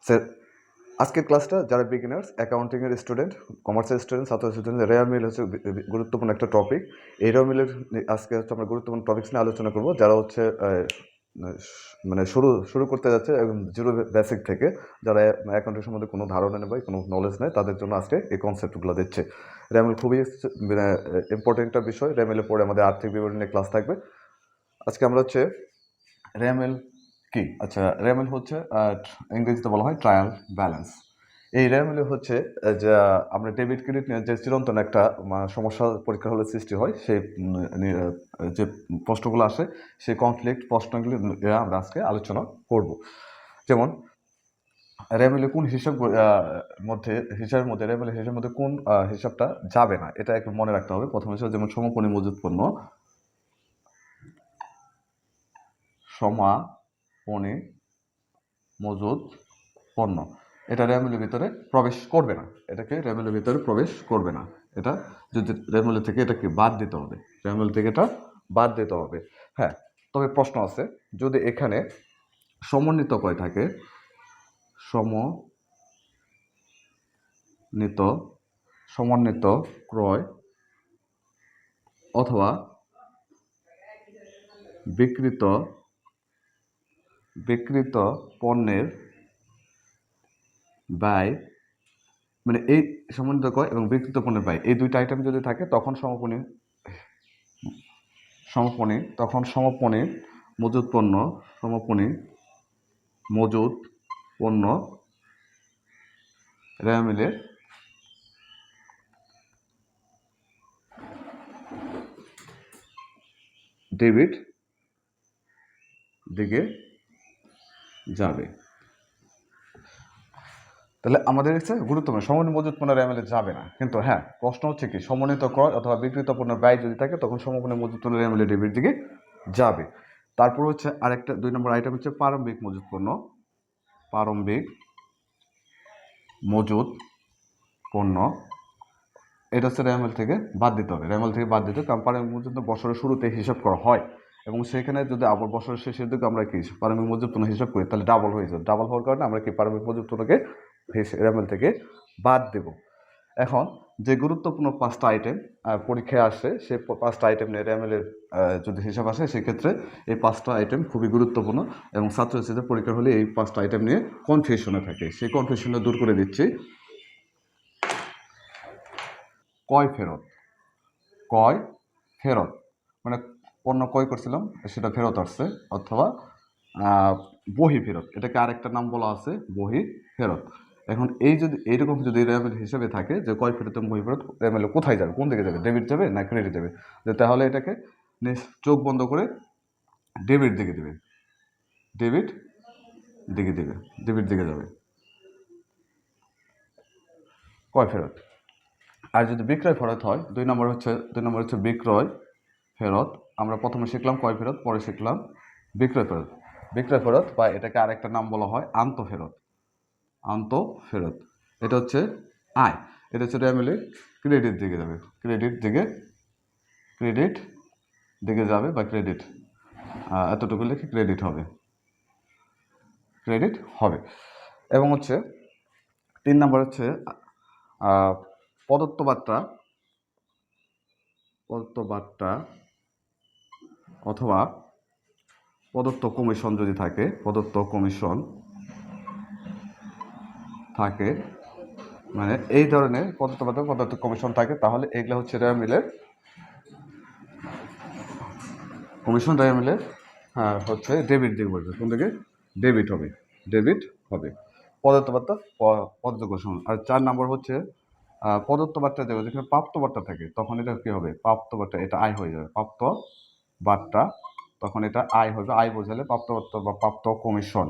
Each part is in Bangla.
স্যার, আজকের ক্লাসটা যারা বিগিনার্স, অ্যাকাউন্টিংয়ের স্টুডেন্ট, কমার্সের স্টুডেন্ট, ছাত্র স্টুডেন্ট, রেয়ার মিল হচ্ছে গুরুত্বপূর্ণ একটা টপিক। এই রেয়ার মিলের আজকে হচ্ছে আমরা গুরুত্বপূর্ণ টপিক্স নিয়ে আলোচনা করব, যারা হচ্ছে মানে শুরু করতে যাচ্ছে একদম জিরো বেসিক থেকে, যারা অ্যাকাউন্টিং সম্বন্ধে কোনো ধারণা নেই বা কোনো নলেজ নেই, তাদের জন্য আজকে এই কনসেপ্টগুলো দিচ্ছে। রেমিল খুবই ইম্পর্টেন্ট একটা বিষয়। রেমিলের পরে আমাদের আর্থিক বিবরণ নিয়ে ক্লাস থাকবে। আজকে আমরা হচ্ছে রেমেল কি, আচ্ছা, রেমেল হচ্ছে ইংরেজিতে বলা হয় ট্রায়াল ব্যালেন্স। এই রেমেলে হচ্ছে যে আমরা ডেবিট ক্রেডিট নিয়ে যে চিরন্তন একটা সমস্যা পরীক্ষা হলে সৃষ্টি হয়, সেই যে প্রশ্নগুলো আসে, সেই কনফ্লিক্ট প্রশ্নগুলি আমরা আজকে আলোচনা করব। যেমন রেমেলে কোন হিসাবের মধ্যে রেমেলের হিসাবের মধ্যে কোন হিসাবটা যাবে না, এটা একটু মনে রাখতে হবে। প্রথম হিসাব যেমন সমাপনী মজুত পণ্য, সমাপনী মজুদ পণ্য, এটা রেমেলের ভিতরে প্রবেশ করবে না। এটাকে রেমেলের ভিতরে প্রবেশ করবে না। এটা যদি রেমেল থেকে এটাকে বাদ দিতে হবে, রেমেল থেকে এটা বাদ দিতে হবে। হ্যাঁ, তবে প্রশ্ন আছে, যদি এখানে সমন্বিত ক্রয় থাকে, সমন্বিত ক্রয় অথবা বিকৃত পণ্যের ব্যয়, মানে এই সমন্বিত ক্রয় এবং বিকৃত পণ্যের ব্যয়, এই দুইটা আইটেম যদি থাকে, তখন সমপনী মজুদ পণ্য রেমেলের ডেবিট দিকে যাবে। তাহলে আমাদের হচ্ছে গুরুত্বপূর্ণ, সমন্বিত মজুত পণ্য রেমেলে যাবে না। কিন্তু হ্যাঁ, প্রশ্ন হচ্ছে কি, সমন্বিত ক্রয় অথবা বিকৃত পণ্যের ব্যয় যদি থাকে, তখন সমন্বিত মজুত পণ্য রেমেলে ডেবিট দিকে যাবে। তারপর হচ্ছে আরেকটা 2 নম্বর আইটেম হচ্ছে প্রারম্ভিক মজুত পণ্য। এটা হচ্ছে রেমেল থেকে বাদ দিতে হবে। কারণ প্রারম্ভিক মজুত পণ্য বছরের শুরুতে হিসাব করা হয়, এবং সেখানে যদি আবার বছরের শেষের দিকে আমরা কি প্রারম্ভিক মজুত পণ্য হিসাব করি, তাহলে ডাবল হয়ে যাবে। ডাবল হওয়ার কারণে আমরা কি প্রারম্ভিক মজুত পণ্যকে রেমেল থেকে বাদ দেব। এখন যে গুরুত্বপূর্ণ 5টা আইটেম পরীক্ষায় আসে, সে 5টা আইটেম নিয়ে রেমেলের যদি হিসাব আসে, সেক্ষেত্রে এই 5টা আইটেম খুবই গুরুত্বপূর্ণ, এবং ছাত্রছাত্রীদের পরীক্ষা হলে এই 5টা আইটেম নিয়ে কনফিউশনে থাকে। সেই কনফিউশনটা দূর করে দিচ্ছি। ক্রয় ফেরত মানে পণ্য ক্রয় করছিলাম, সেটা ফেরত আসছে, অথবা বহি ফেরত, এটাকে আরেকটা নাম বলা আছে বহি ফেরত। এখন এইরকম যদি রেমেল হিসেবে থাকে যে ক্রয় ফেরত এবং বহি ফেরত, রেমেল কোথায় যাবে, কোন দিকে যাবে, ডেবিট যাবে না ক্রেডিট যাবে, তাহলে এটাকে চোখ বন্ধ করে ডেবিট দিকে যাবে ক্রয় ফেরত। আর যদি বিক্রয় ফেরত হয়, 2 নম্বর হচ্ছে বিক্রয় ফেরত। আমরা প্রথমে শিখলাম ক্রয় ফেরত, পরে শিখলাম বিক্রয় ফেরত বা এটাকে আরেকটা নাম বলা হয় আন্ত ফেরত। এটা হচ্ছে আয়, এটা হচ্ছে রেমেলে ক্রেডিট দিকে যাবে বা ক্রেডিট, এতটুকু লিখে ক্রেডিট হবে। এবং হচ্ছে 3 নম্বর হচ্ছে প্রদত্ত বার্তা অথবা প্রদত্ত কমিশন যদি থাকে, মানে এই ধরনের প্রদত্ত কমিশন থাকে, তাহলে এগুলো হচ্ছে রেমেলের কমিশন, রেমেলের হচ্ছে ডেবিট দিকে বলবে, কোন দিকে ডেবিট হবে প্রদত্ত কমিশন। আর 4 নম্বর হচ্ছে প্রদত্ত বার্তা দেবে, যেখানে প্রাপ্ত বার্তা থাকে, তখন এটা কি হবে, প্রাপ্ত বার্তা, এটা আয় হয়ে যাবে। প্রাপ্ত বার্তা, তখন এটা আয় হবে। আয় বোঝালে প্রাপ্ত বার্তা বা প্রাপ্ত কমিশন,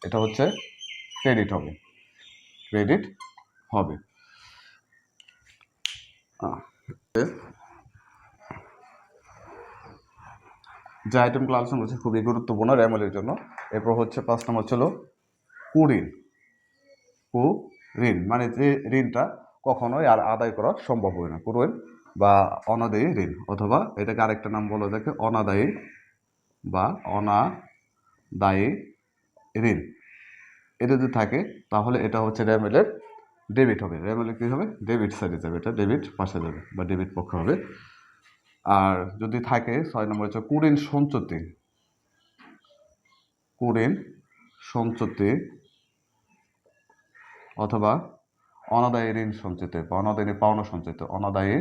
এটা হচ্ছে ক্রেডিট হবে। যে আইটেমগুলো আলোচনা করছে খুবই গুরুত্বপূর্ণ রেমেলের জন্য। এরপর হচ্ছে 5 নম্বর ছিল কুঋণ। মানে যে ঋণটা কখনোই আর আদায় করা সম্ভব হয় না, কুঋণ বা অনাদায়ী ঋণ, অথবা এটাকে আরেকটা নাম বলা যায় অনাদায়ী ঋণ, এটা যদি থাকে তাহলে এটা হচ্ছে রেমেলের ডেবিট হবে। রেমেলের কী হবে? ডেবিট সাইডে যাবে, এটা ডেবিট পাশে যাবে বা ডেবিট পক্ষ হবে। আর যদি থাকে 6 নম্বর হচ্ছে কুঋণ সঞ্চিতি, কুঋণ সঞ্চিতি অথবা অনাদায়ী ঋণ সঞ্চিত বা অনাদায়ী পাওনা সঞ্চিত, অনাদায়ী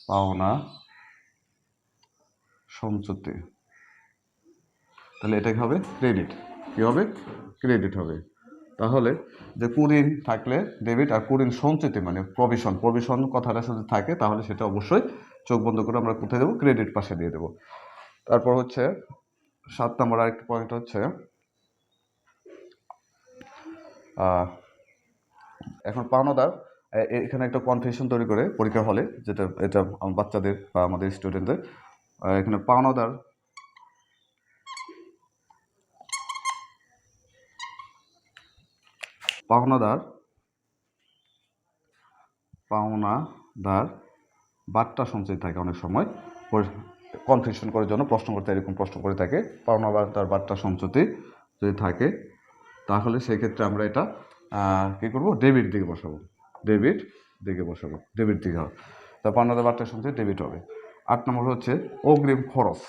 পাওনা সঞ্চিতি, তাহলে এটা কি হবে? ক্রেডিট। কি হবে? ক্রেডিট হবে। তাহলে যে কুঋণ থাকলে ডেবিট, আর কুঋণ সঞ্চিতি মানে প্রভিশন কথাটা যদি থাকে তাহলে সেটা অবশ্যই চোখ বন্ধ করে আমরা কোথায় দেবো? ক্রেডিট পাশে দিয়ে দেবো। তারপর হচ্ছে 7 নম্বর আরেকটা পয়েন্ট হচ্ছে এখন পাওনাদার, এখানে একটা কনফিউশন তৈরি করে পরীক্ষার হলে, যেটা এটা বাচ্চাদের বা আমাদের স্টুডেন্টদের, এখানে পাওনাদার বাট্টা সঞ্চয় থাকে অনেক সময়, কনফিউশন করার জন্য প্রশ্ন করতে এরকম প্রশ্ন করে থাকে। পাওনাদার বাট্টা সঞ্চয় যদি থাকে তাহলে সেক্ষেত্রে আমরা এটা কী করবো? ডেবিট দিকে বসাবো, ডেবিট দিকে হবে। তা পাওনাদার বাট্টা সঞ্চয় ডেবিট হবে। 8 নম্বর হচ্ছে অগ্রিম খরচ।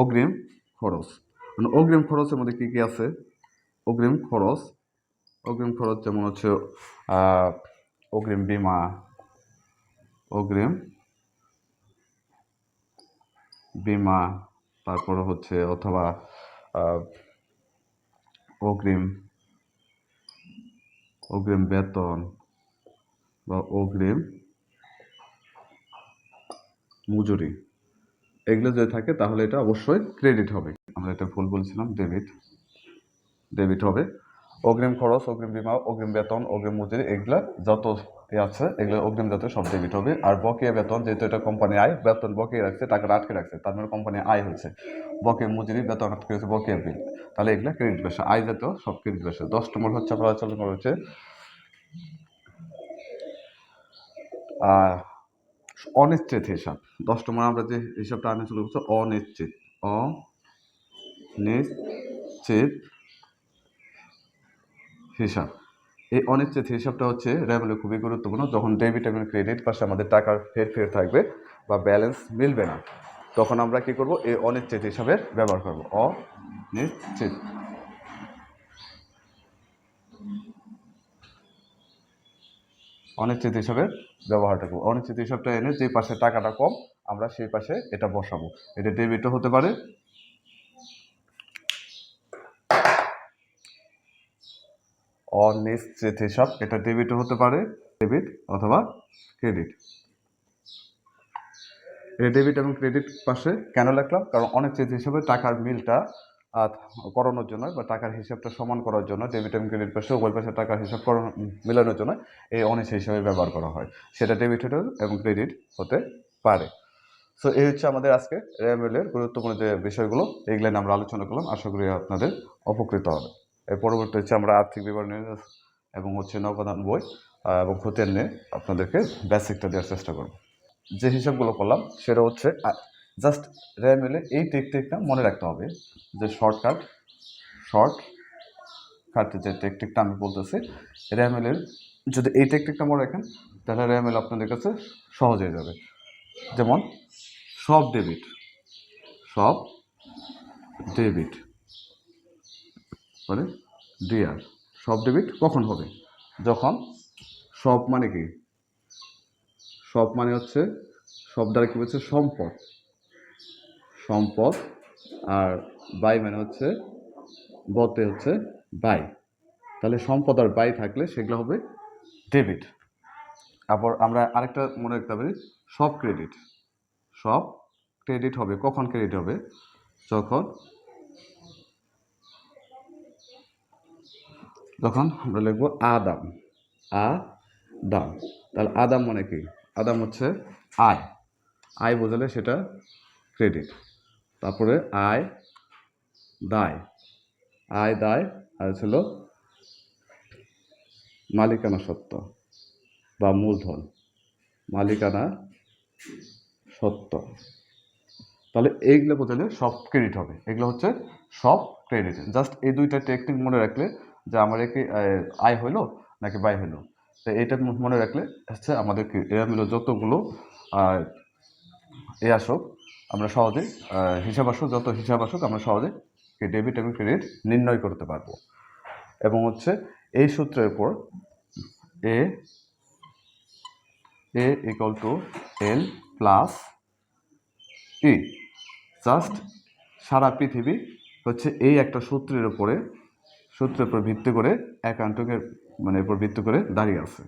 অগ্রিম খরচ মানে অগ্রিম খরচের মধ্যে কী কী আছে? অগ্রিম খরচ যেমন হচ্ছে অগ্রিম বীমা, তারপরে হচ্ছে অথবা অগ্রিম বেতন বা অগ্রিম মজুরি, এগুলো যদি থাকে তাহলে এটা অবশ্যই ক্রেডিট হবে। আমরা এটা ভুল বলছিলাম, ডেবিট হবে। অগ্রিম খরচ, অগ্রিম বীমা, অগ্রিম বেতন, অগ্রিম মজুরি, এগুলা যত আছে এগুলো অগ্রিম যাতে সব ডেবিট হবে। আর বকেয়া বেতন, যেহেতু এটা কোম্পানি আয়, বেতন বকেয়া রাখছে, টাকাটা আটকে রাখছে, তার মানে কোম্পানি আয় হচ্ছে। বকেয়া মজুরি, বেতন আটকে হচ্ছে, বকেয়া বিল, তাহলে এগুলা ক্রেডিট বেসে, আয় জাতীয় সব ক্রেডিট বেসে। 10 নম্বর হচ্ছে আমরা আলোচনা করা হচ্ছে অনিশ্চিত হিসাব। 10 নম্বর আমরা যে হিসাবটা আলোচনা করছি অনিশ্চিত হিসাব। এই অনিশ্চিত হিসাবটা হচ্ছে রেমেলে খুবই গুরুত্বপূর্ণ। যখন ডেবিট এবং ক্রেডিট পাশে আমাদের টাকার হেরফের থাকবে বা ব্যালেন্স মিলবে না, তখন আমরা কি করব? এই অনিশ্চিত হিসাবের ব্যবহার করব। অনিশ্চিত হিসাবের ব্যবহারটা করবো। অনিশ্চিত হিসাবটা এনে যে পাশে টাকাটা কম আমরা সেই পাশে এটা বসাবো। এটা ডেবিটও হতে পারে, অনিশ্চিত হিসাব এটা ডেবিটও হতে পারে, ডেবিট অথবা ক্রেডিট। এই ডেবিট এবং ক্রেডিট পাশে কেন লিখলাম? কারণ অনিশ্চিত হিসাবে টাকার মিলটা করানোর জন্য বা টাকার হিসাবটা সমান করার জন্য ডেবিট এবং ক্রেডিট পাশে উভয় পাশে টাকার হিসাব মেলানোর জন্য এই অনিশ্চিত হিসাবে ব্যবহার করা হয়। সেটা ডেবিট এবং ক্রেডিট হতে পারে। সো এই হচ্ছে আমাদের আজকে রেমেলের গুরুত্বপূর্ণ যে বিষয়গুলো, এইগুলো নিয়ে আমরা আলোচনা করলাম। আশা করি আপনাদের উপকৃত হবে। এর পরবর্তী হচ্ছে আমরা আর্থিক বিবরণী এবং হচ্ছে নগদান বই এবং খতিয়ান নিয়ে আপনাদেরকে বেসিকটা দেওয়ার চেষ্টা করব। যে হিসাবগুলো করলাম সেটা হচ্ছে জাস্ট রেমেলে এই টেকনিকটা মনে রাখতে হবে, যে শর্টকাট যে টেকনিকটা আমি বলতেছি, রেমেলের যদি এই টেকনিকটা মনে রাখেন তাহলে রেমেল আপনাদের কাছে সহজ হয়ে যাবে। যেমন সব ডেবিট মানে ডিআর, সব ডেবিট কখন হবে? যখন সব মানে কি? সব মানে হচ্ছে, সব দ্বারা কি বলছে? সম্পদ, আর বাই মানে হচ্ছে বতে হচ্ছে বাই, তাহলে সম্পদ আর বাই থাকলে সেগুলো হবে ডেবিট। আবার আমরা আরেকটা মনে রাখতে পারি, সব ক্রেডিট হবে কখন? ক্রেডিট হবে যখন আমরা লিখবো আদাম, তাহলে আদাম মানে কি? আদাম হচ্ছে আয় বোঝালে সেটা ক্রেডিট। তারপরে আয় দায় আর ছিল মালিকানা সত্ত্ব বা মূলধন, মালিকানা সত্ত্ব। তাহলে এইগুলো বোঝালে সব ক্রেডিট হবে, এগুলো হচ্ছে সব ক্রেডিট। জাস্ট এই দুইটা টেকনিক মনে রাখলে যে আমার কি আয় হইলো নাকি ব্যয় হইলো, তো এইটা মনে রাখলে হচ্ছে আমাদের এরা মিলে যতগুলো এ আসুক আমরা সহজে হিসাব আসুক, যত হিসাব আসুক আমরা সহজে ডেবিট এবং ক্রেডিট নির্ণয় করতে পারবো। এবং হচ্ছে এই সূত্রের উপর A equal to L plus E, just সারা পৃথিবী হচ্ছে এই একটা সূত্রের উপর ভিত্তি করে অ্যাকাউন্টিংয়ের উপর ভিত্তি করে দাঁড়িয়ে আছে।